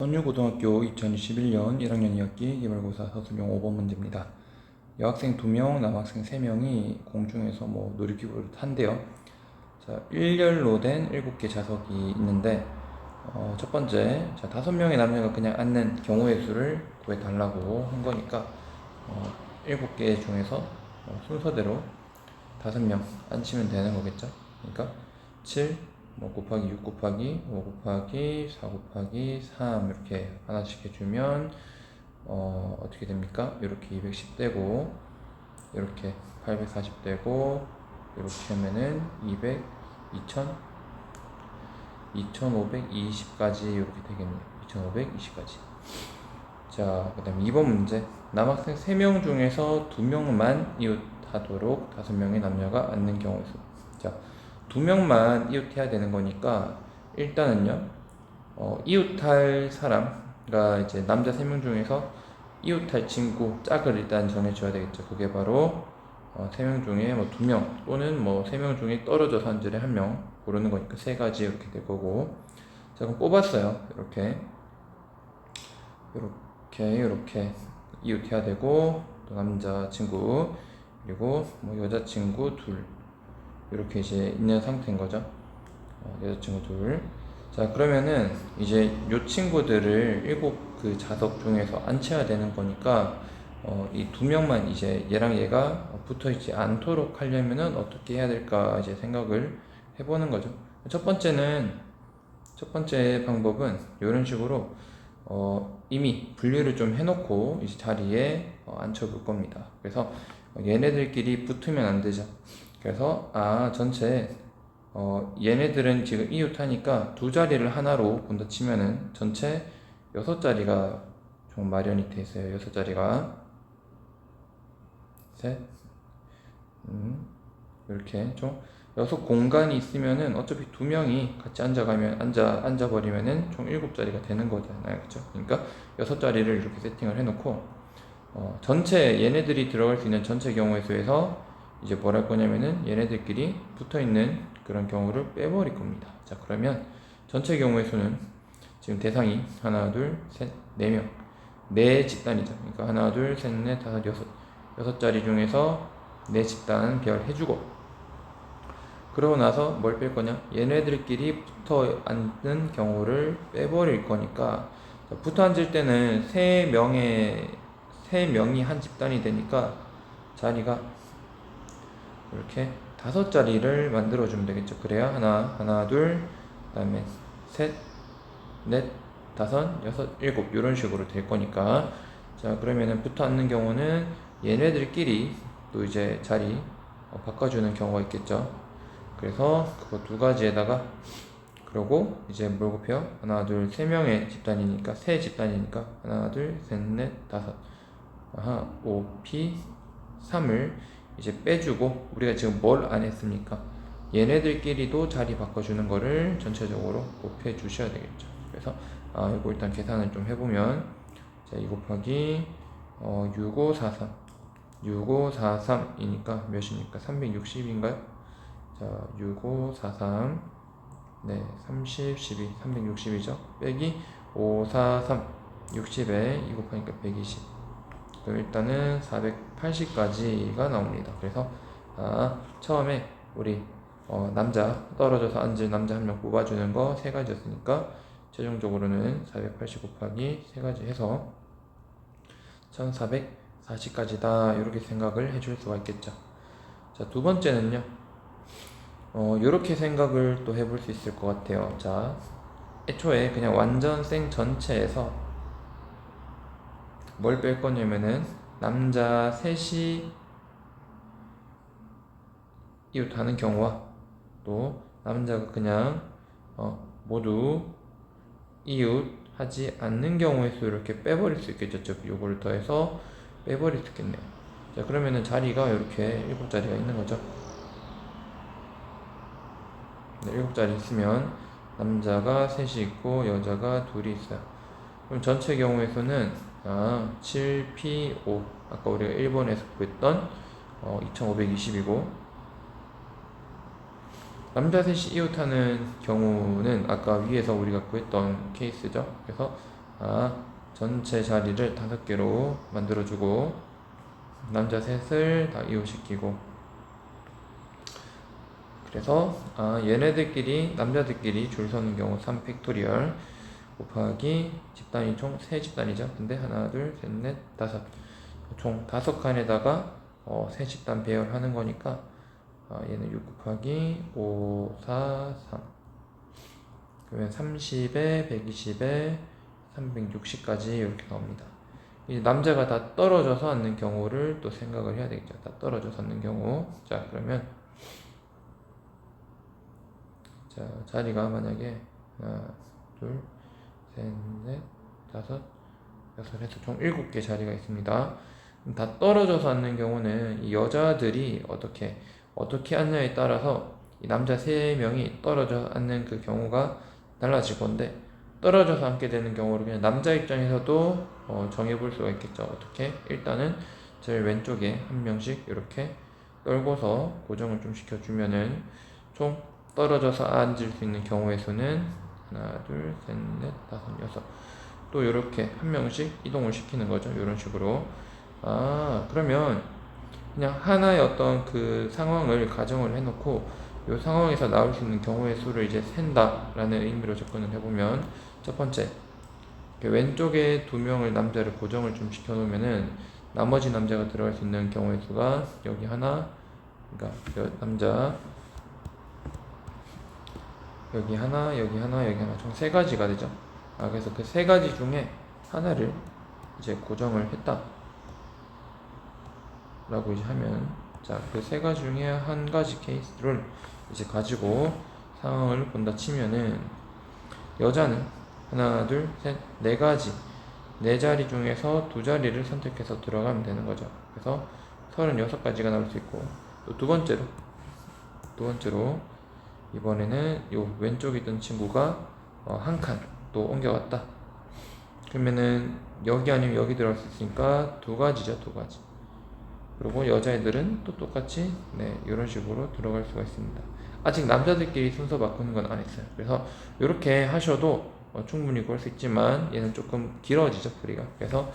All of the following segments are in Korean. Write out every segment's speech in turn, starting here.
선유고등학교 2021년 1학년 2학기 기말고사 서술형 5번 문제입니다. 여학생 2명, 남학생 3명이 공중에서 놀이기구를 탄대요. 자, 일렬로 된 7개 좌석이 있는데 첫 번째, 5명의 남녀가 그냥 앉는 경우의 수를 구해달라고 한 거니까 7개 중에서 순서대로 5명 앉히면 되는 거겠죠. 그러니까 7 곱하기 6 곱하기 5 곱하기 4 곱하기 3 이렇게 하나씩 해주면 어떻게 됩니까? 이렇게 210 되고, 이렇게 840 되고, 이렇게 하면은 200, 2520까지 이렇게 되겠네요. 2520까지. 자, 그 다음 2번 문제. 남학생 3명 중에서 2명만 이웃하도록 5명의 남녀가 앉는 경우 수. 자, 2명만 이웃해야 되는 거니까 일단은요, 이웃할 사람가 이제 남자 3명 중에서 이웃할 친구 짝을 일단 정해줘야 되겠죠. 그게 바로 3명 중에 2명 또는 3명 중에 떨어져서 앉으래 1명 고르는 거니까 3가지 이렇게 될 거고. 자, 그럼 뽑았어요. 이렇게 이웃해야 되고, 또 남자친구 그리고 여자친구 둘 이렇게 이제 있는 상태인 거죠. 여자친구 둘. 자, 그러면은 이제 요 친구들을 7그 좌석 중에서 앉혀야 되는 거니까 이 2명만 이제 얘랑 얘가 붙어 있지 않도록 하려면은 어떻게 해야 될까 이제 생각을 해보는 거죠. 첫 번째 방법은 이런 식으로 이미 분류를 좀 해놓고 이제 자리에 앉혀볼 겁니다. 그래서 얘네들끼리 붙으면 안 되죠. 그래서 전체 얘네들은 지금 이웃하니까 2자리를 하나로 본다 치면은 전체 6자리가 좀 마련이 돼 있어요. 6자리가 셋 이렇게 좀 6 공간이 있으면은 어차피 2명이 같이 앉아버리면은 총 7자리가 되는 거잖아요. 그쵸? 그러니까 6자리를 이렇게 세팅을 해놓고 전체 얘네들이 들어갈 수 있는 전체 경우의 수에서 이제 뭘 할 거냐면은 얘네들끼리 붙어있는 그런 경우를 빼버릴 겁니다. 자, 그러면 전체 경우의 수는 지금 대상이 하나, 둘, 셋, 4명 4집단이죠. 그러니까 하나, 둘, 셋, 넷, 다섯, 6자리 중에서 4집단 배열해주고, 그러고 나서 뭘 뺄 거냐? 얘네들끼리 붙어 앉는 경우를 빼버릴 거니까, 붙어 앉을 때는 3명이 한 집단이 되니까 자리가 이렇게 5자리를 만들어주면 되겠죠. 그래야 하나, 둘, 그 다음에 셋, 넷, 다섯, 여섯, 일곱 이런 식으로 될 거니까. 자, 그러면은 붙어 앉는 경우는 얘네들끼리 또 이제 자리 바꿔주는 경우가 있겠죠. 그래서 그거 2가지에다가, 그러고 이제 뭘 곱해요? 하나, 둘, 3명의 집단이니까, 3집단이니까 하나, 둘, 셋, 넷, 다섯, 5P 3을 이제 빼주고, 우리가 지금 뭘 안 했습니까? 얘네들끼리도 자리 바꿔주는 거를 전체적으로 곱해 주셔야 되겠죠. 그래서 이거 일단 계산을 좀 해보면, 자, 2 곱하기 6543이니까 몇이니까 360인가요? 자, 6543 네, 30, 12, 360이죠. 빼기 543 60에 2 곱하니까 120. 그럼 일단은 480까지가 나옵니다. 그래서 처음에 우리 남자 떨어져서 앉을 남자 1명 뽑아주는 거 3가지였으니까 최종적으로는 480 곱하기 3가지 해서 1440까지다 이렇게 생각을 해줄 수가 있겠죠. 자, 2번째는요, 이렇게 생각을 또 해볼 수 있을 것 같아요. 자, 애초에 그냥 완전 생 전체에서 뭘 뺄 거냐면은 남자 셋이 이웃하는 경우와 또 남자가 그냥 모두 이웃하지 않는 경우의 수 이렇게 빼버릴 수 있겠죠. 요거를 더해서 빼버릴 수 있겠네요. 자, 그러면은 자리가 이렇게 7자리가 있는 거죠. 네, 7자리 있으면 남자가 3이 있고 여자가 2이 있어요. 그럼 전체 경우의 수는 7P5 아까 우리가 1번에서 구했던 2520이고, 남자 셋이 이웃하는 경우는 아까 위에서 우리가 구했던 케이스죠. 그래서 전체 자리를 5개로 만들어주고 남자 셋을 다 이웃시키고, 그래서 얘네들끼리 남자들끼리 줄 서는 경우 3팩토리얼 곱하기 집단이 총 3집단이죠. 근데 하나 둘 셋 넷 다섯, 총 5칸에다가 3집단 배열하는 거니까 얘는 6 곱하기 5 4 3, 그러면 30에 120에 360까지 이렇게 나옵니다. 이 남자가 다 떨어져서 앉는 경우를 또 생각을 해야 되겠죠. 다 떨어져서 앉는 경우. 자, 그러면 자, 자리가 만약에 하나 둘 셋 넷 다섯 여섯 해서 총 7개 자리가 있습니다. 다 떨어져서 앉는 경우는 이 여자들이 어떻게 앉냐에 따라서 이 남자 3명이 떨어져 앉는 그 경우가 달라질 건데, 떨어져서 앉게 되는 경우를 그냥 남자 입장에서도 정해볼 수가 있겠죠. 어떻게? 일단은 제일 왼쪽에 한 명씩 이렇게 떨고서 고정을 좀 시켜주면은 총 떨어져서 앉을 수 있는 경우의 수는 하나 둘 셋 넷 다섯 여섯, 또 이렇게 한 명씩 이동을 시키는 거죠. 이런 식으로. 그러면 그냥 하나의 어떤 그 상황을 가정을 해놓고 이 상황에서 나올 수 있는 경우의 수를 이제 센다 라는 의미로 접근을 해보면, 첫 번째, 왼쪽에 2명을 남자를 고정을 좀 시켜 놓으면은 나머지 남자가 들어갈 수 있는 경우의 수가 여기 하나, 그러니까 남자 여기 하나 여기 하나 여기 하나, 총 3가지가 되죠. 그래서 그 3가지 중에 하나를 이제 고정을 했다 라고 이제 하면, 자, 그 3가지 중에 한 가지 케이스를 이제 가지고 상황을 본다 치면은, 여자는 하나 둘 셋 4가지 4자리 중에서 2자리를 선택해서 들어가면 되는 거죠. 그래서 36가지가 나올 수 있고, 또 두 번째로 이번에는 요 왼쪽에 있던 친구가 한 칸 또 옮겨갔다. 그러면은 여기 아니면 여기 들어갈 수 있으니까 2가지죠. 2가지. 그리고 여자애들은 또 똑같이 이런 식으로 들어갈 수가 있습니다. 아직 남자들끼리 순서 바꾸는 건 안 했어요. 그래서 이렇게 하셔도 충분히 구할 수 있지만 얘는 조금 길어지죠, 풀이가. 그래서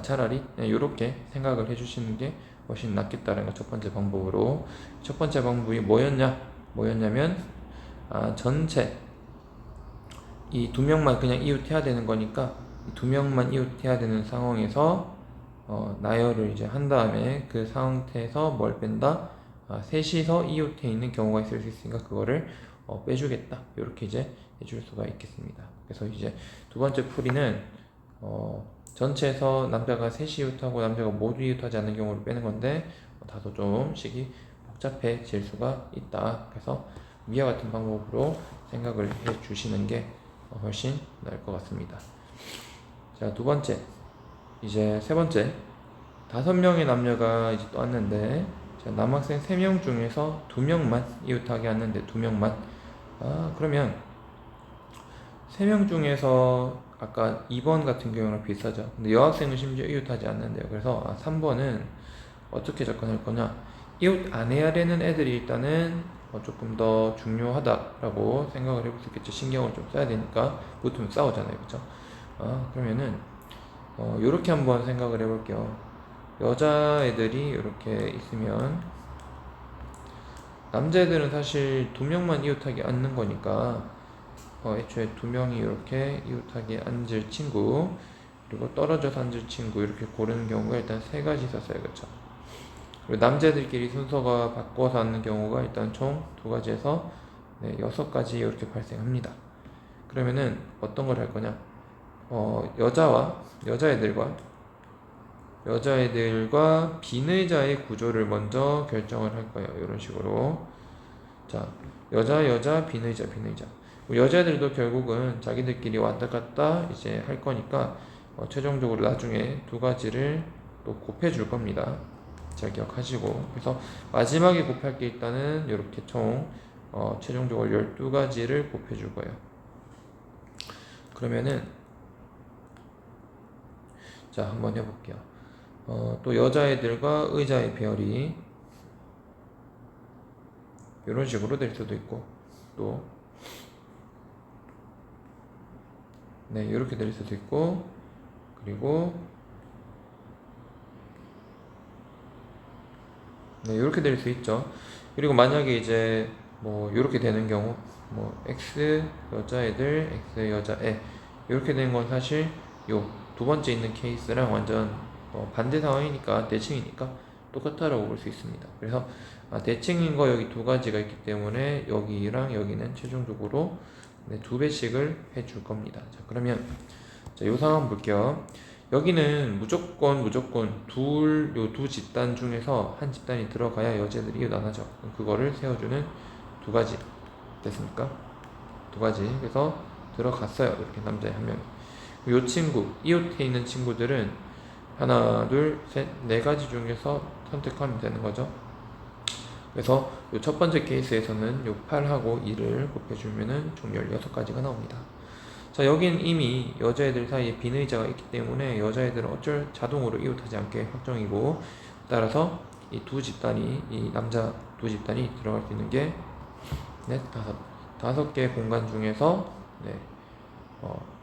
차라리 이렇게 생각을 해주시는 게 훨씬 낫겠다는 거 첫 번째 방법으로. 첫 번째 방법이 뭐였냐면 전체 이 2명만 그냥 이웃해야 되는 거니까, 이 2명만 이웃해야 되는 상황에서 나열을 이제 한 다음에 그 상태에서 뭘 뺀다? 셋이서 이웃해 있는 경우가 있을 수 있으니까 그거를 빼주겠다. 이렇게 이제 해줄 수가 있겠습니다. 그래서 이제 두 번째 풀이는 전체에서 남자가 셋이 이웃하고 남자가 모두 이웃하지 않는 경우를 빼는 건데, 다소 좀식이 복잡해질 수가 있다. 그래서 위와 같은 방법으로 생각을 해 주시는 게 훨씬 나을 것 같습니다. 자, 두 번째, 이제 세 번째, 5명의 남녀가 이제 또 왔는데, 남학생 3명 중에서 2명만 이웃하게 왔는데, 2명만. 그러면 3명 중에서 아까 2번 같은 경우랑 비슷하죠. 근데 여학생은 심지어 이웃하지 않는데요. 그래서 3번은 어떻게 접근할 거냐? 이웃 안 해야 되는 애들이 일단은 조금 더 중요하다라고 생각을 해볼 수 있겠죠. 신경을 좀 써야 되니까. 붙으면 싸우잖아요, 그쵸? 그러면은 요렇게 한번 생각을 해볼게요. 여자애들이 이렇게 있으면 남자애들은 사실 2명만 이웃하게 앉는 거니까 애초에 2명이 이렇게 이웃하게 앉을 친구, 그리고 떨어져서 앉을 친구, 이렇게 고르는 경우가 일단 3가지 있었어요, 그쵸? 그리고 남자들끼리 순서가 바꿔서 앉는 경우가 일단 총 2가지에서 6가지 이렇게 발생합니다. 그러면은 어떤 걸 할 거냐? 여자애들과 빈의자의 구조를 먼저 결정을 할 거예요. 이런 식으로. 자, 여자, 빈의자. 여자애들도 결국은 자기들끼리 왔다 갔다 이제 할 거니까 최종적으로 나중에 2가지를 또 곱해 줄 겁니다. 잘 기억하시고. 그래서 마지막에 곱할 게 일단은 이렇게 총 최종적으로 12가지를 곱해 줄 거예요. 그러면은 자, 한번 해볼게요. 또 여자애들과 의자의 배열이 이런 식으로 될 수도 있고, 또 네, 이렇게 될 수도 있고, 그리고 네, 이렇게 될 수 있죠. 그리고 만약에 이제 뭐 이렇게 되는 경우, 뭐 X 여자애들, X 여자애 이렇게 되는 건 사실 요 두 번째 있는 케이스랑 완전 반대 상황이니까 대칭이니까 똑같다라고 볼 수 있습니다. 그래서 대칭인 거 여기 두 가지가 있기 때문에 여기랑 여기는 최종적으로 네, 두 배씩을 해줄 겁니다. 자, 그러면 자, 요 상황 볼게요. 여기는 무조건 요 두 집단 중에서 한 집단이 들어가야 여자들이 이어나죠. 그거를 세워주는 두 가지 됐습니까? 두 가지. 그래서 들어갔어요. 이렇게 남자애 한 명. 요 친구 이웃에 있는 친구들은 하나, 둘, 셋, 네 가지 중에서 선택하면 되는 거죠. 그래서 요 첫 번째 케이스에서는 요 8하고 2를 곱해주면은 총 16가지가 나옵니다. 자, 여긴 이미 여자애들 사이에 빈 의자가 있기 때문에 여자애들은 어쩔 자동으로 이웃하지 않게 확정이고, 따라서 이 두 집단이, 이 남자 두 집단이 들어갈 수 있는 게 넷, 다섯 개 공간 중에서 네,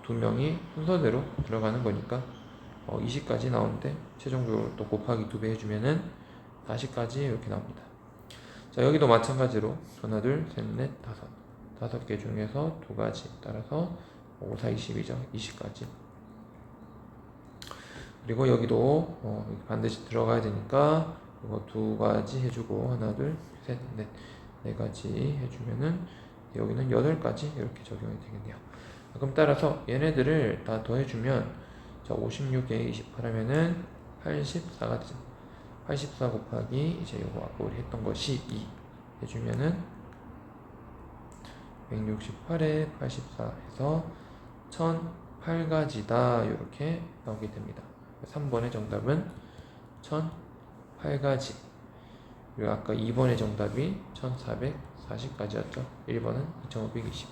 두 명이 순서대로 들어가는 거니까 20까지 나오는데 최종적으로 또 곱하기 2배 해주면은 40까지 이렇게 나옵니다. 자, 여기도 마찬가지로 하나, 둘, 셋, 넷, 다섯 개 중에서 두 가지 따라서 5, 4, 20이죠. 20까지. 그리고 여기도 반드시 들어가야 되니까 이거 두 가지 해주고 하나, 둘, 셋, 넷, 네 가지 해주면은 여기는 8가지 이렇게 적용이 되겠네요. 그럼 따라서 얘네들을 다 더해주면 자, 56에 28 하면은 84가 되죠. 84 곱하기 이제 요거 아까 우리 했던 거 12 해주면은 168에 84 해서 1008가지다 이렇게 나오게 됩니다. 3번의 정답은 1008가지. 그리고 아까 2번의 정답이 1440가지였죠. 1번은 2520.